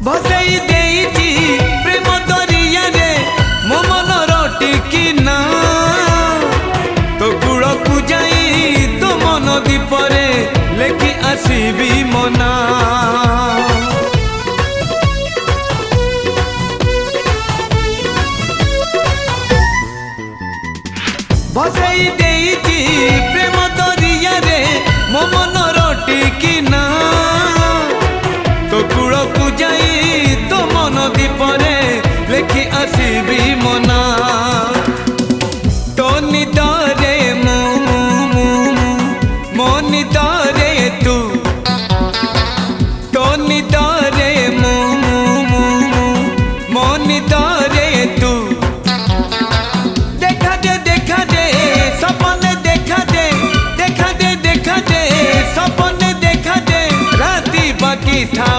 भसई देइची प्रेम दरिया रे मो मनर टिकिना तो कूल को जाई तो मन दीपरे लेखि आसीबी मना भसई देइची प्रेम दरिया रे मो मनर टिकिना तो कूल को जाई तो मन दीपरे लेखि आसीबी मना तो निदरे मो निदरे तू तो निदरे मो निदरे तू देखा दे सपने देखा दे सपने देखा दे राती बाकी था